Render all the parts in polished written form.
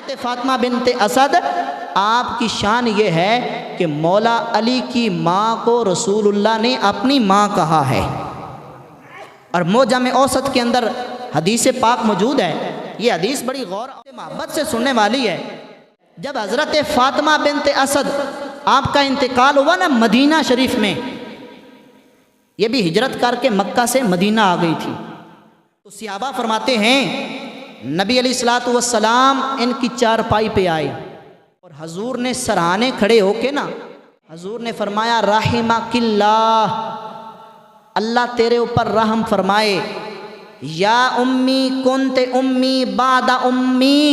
حضرت فاطمہ بنت اسد آپ کی شان یہ ہے کہ مولا علی کی ماں کو رسول اللہ نے اپنی ماں کہا ہے، اور معجم اوسط کے اندر حدیث پاک موجود ہے۔ یہ حدیث بڑی غور اور محبت سے سننے والی ہے۔ جب حضرت فاطمہ بنت اسد آپ کا انتقال ہوا نا مدینہ شریف میں، یہ بھی ہجرت کر کے مکہ سے مدینہ آ گئی تھی، تو صحابہ فرماتے ہیں نبی علیہ الصلوۃ والسلام ان کی چارپائی پہ آئے اور حضور نے سرہانے کھڑے ہو کے نا حضور نے فرمایا رحمک اللہ، اللہ تیرے اوپر رحم فرمائے، یا امی کنت امی بعد امی،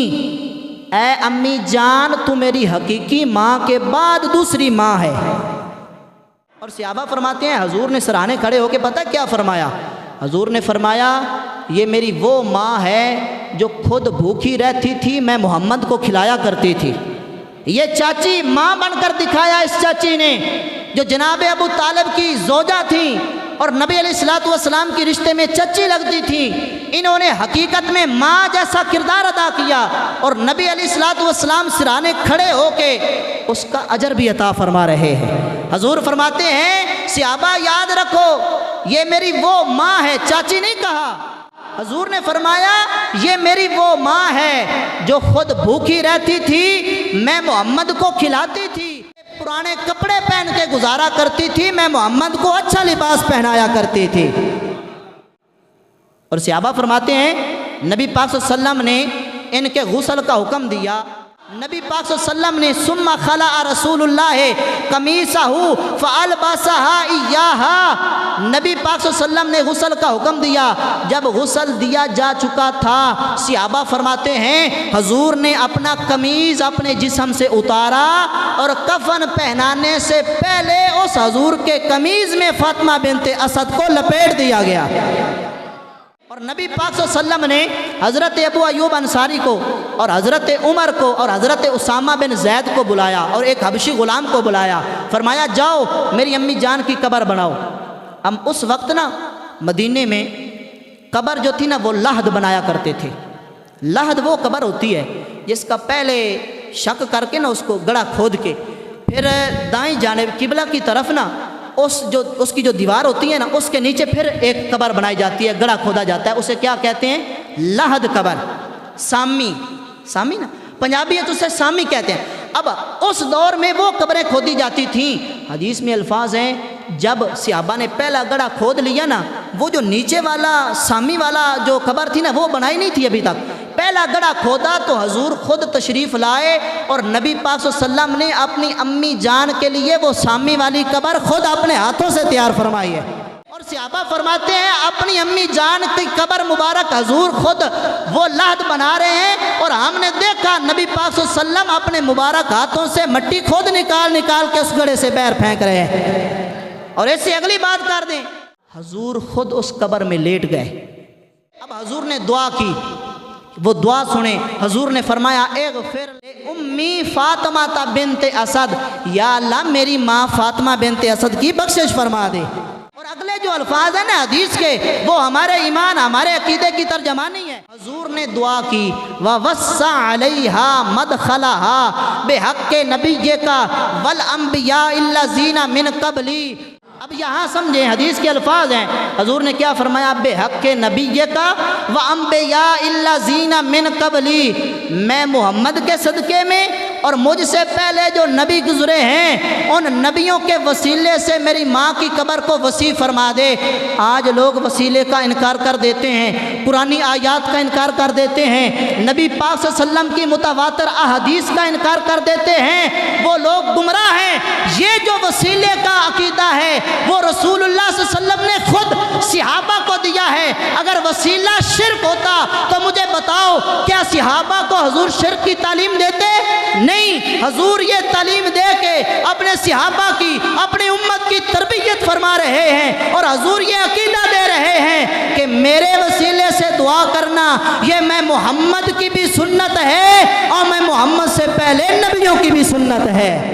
اے امی جان تو میری حقیقی ماں کے بعد دوسری ماں ہے۔ اور صحابہ فرماتے ہیں حضور نے سرانے کھڑے ہو کے پتہ کیا فرمایا؟ حضور نے فرمایا یہ میری وہ ماں ہے جو خود بھوکی رہتی تھی، میں محمد کو کھلایا کرتی تھی۔ یہ چاچی ماں بن کر دکھایا اس چاچی نے جو جناب ابو طالب کی زوجہ تھی اور نبی علیہ الصلوۃ والسلام کی رشتے میں چچی لگتی تھی، انہوں نے حقیقت میں ماں جیسا کردار ادا کیا اور نبی علیہ الصلوۃ والسلام سرانے کھڑے ہو کے اس کا اجر بھی عطا فرما رہے ہیں۔ حضور فرماتے ہیں صحابہ یاد رکھو یہ میری وہ ماں ہے، چاچی نہیں کہا، حضور نے فرمایا یہ میری وہ ماں ہے جو خود بھوکی رہتی تھی، میں محمد کو کھلاتی تھی، پرانے کپڑے پہن کے گزارا کرتی تھی، میں محمد کو اچھا لباس پہنایا کرتی تھی۔ اور صحابہ فرماتے ہیں نبی پاک صلی اللہ علیہ وسلم نے ان کے غسل کا حکم دیا، نبی پاک صلی اللہ علیہ وسلم نے ثم خلع رسول اللہ قمیصہ فالبسها ایاہا، نبی پاک صلی اللہ علیہ وسلم نے غسل کا حکم دیا، جب غسل دیا جا چکا تھا صحابہ فرماتے ہیں حضور نے اپنا قمیض اپنے جسم سے اتارا اور کفن پہنانے سے پہلے اس حضور کے قمیض میں فاطمہ بنت اسد کو لپیٹ دیا گیا۔ اور نبی پاک صلی اللہ علیہ وسلم نے حضرت ابو ایوب انصاری کو اور حضرت عمر کو اور حضرت اسامہ بن زید کو بلایا اور ایک حبشی غلام کو بلایا، فرمایا جاؤ میری امی جان کی قبر بناؤ۔ ہم اس وقت نا مدینے میں قبر جو تھی نا وہ لحد بنایا کرتے تھے۔ لحد وہ قبر ہوتی ہے جس کا پہلے شک کر کے نا اس کو گڑھا کھود کے پھر دائیں جانب قبلہ کی طرف نا اس کی جو دیوار ہوتی ہے نا اس کے نیچے پھر ایک قبر بنائی جاتی ہے، گڑھا کھودا جاتا ہے، اسے کیا کہتے ہیں؟ لحد قبر، سامی نا پنجابی ہے تو اسے سامی کہتے ہیں۔ اب اس دور میں وہ قبریں کھودی جاتی تھیں، حدیث میں الفاظ ہیں جب صحابہ نے پہلا گڑھا کھود لیا نا وہ جو نیچے والا سامی والا جو قبر تھی نا وہ بنائی نہیں تھی ابھی تک، پہلا گڑھا کھودا تو حضور خود تشریف لائے اور نبی پاک صلی اللہ علیہ وسلم نے اپنی امی جان کے لیے وہ سامی والی قبر خود اپنے ہاتھوں سے تیار فرمائی ہے۔ اور صحابہ فرماتے ہیں اپنی امی جان کی قبر مبارک حضور خود وہ لحد بنا رہے ہیں اور ہم نے دیکھا نبی پاک صلی اللہ علیہ وسلم اپنے مبارک ہاتھوں سے مٹی خود نکال کے اس گڑھے سے باہر پھینک رہے ہیں۔ اور ایسے اگلی بات کر دیں حضور خود اس قبر میں لیٹ گئے۔ اب حضور نے دعا کی، وہ دعا سنیں، حضور نے فرمایا اغفر امی فاطمہ بنت اسد، یا اللہ میری ماں فاطمہ بنت اسد کی بخشش فرما دے۔ اور اگلے جو الفاظ ہیں نا حدیث کے وہ ہمارے ایمان ہمارے عقیدے کی ترجمانی ہے۔ حضور نے دعا کی وَوَسَّعَ عَلَيْهَا مَدْخَلَهَا بِحَقِّ نَبِيِّكَ وَالْأَنْبِيَاءِ الَّذِينَ مِنْ قَبْلِي۔ اب یہاں سمجھیں حدیث کے الفاظ ہیں، حضور نے کیا فرمایا؟ بِحَقِّ نَبِيِّكَ وَأَنْبِيَاءِ الَّذِينَ مِنْ قَبْلِي، میں محمد کے صدقے میں اور مجھ سے پہلے جو نبی گزرے ہیں ان نبیوں کے وسیلے سے میری ماں کی قبر کو وسیع فرما دے۔ آج لوگ وسیلے کا انکار کر دیتے ہیں، قرآنی آیات کا انکار کر دیتے ہیں، نبی پاک صلی اللہ علیہ وسلم کی متواتر احادیث کا انکار کر دیتے ہیں، وہ لوگ گمراہ ہیں۔ یہ جو وسیلے کا عقیدہ ہے وہ رسول اللہ صلی اللہ علیہ وسلم نے خود صحابہ کو دیا ہے۔ اگر وسیلہ شرک ہوتا تو مجھے بتاؤ کیا صحابہ کو حضور شرک کی تعلیم دیتے؟ نہیں، حضور یہ تعلیم دے کے اپنے صحابہ کی اپنی امت کی تربیت فرما رہے ہیں اور حضور یہ عقیدہ دے رہے ہیں کہ میرے وسیلے سے دعا کرنا یہ میں محمد کی بھی سنت ہے اور میں محمد سے پہلے نبیوں کی بھی سنت ہے۔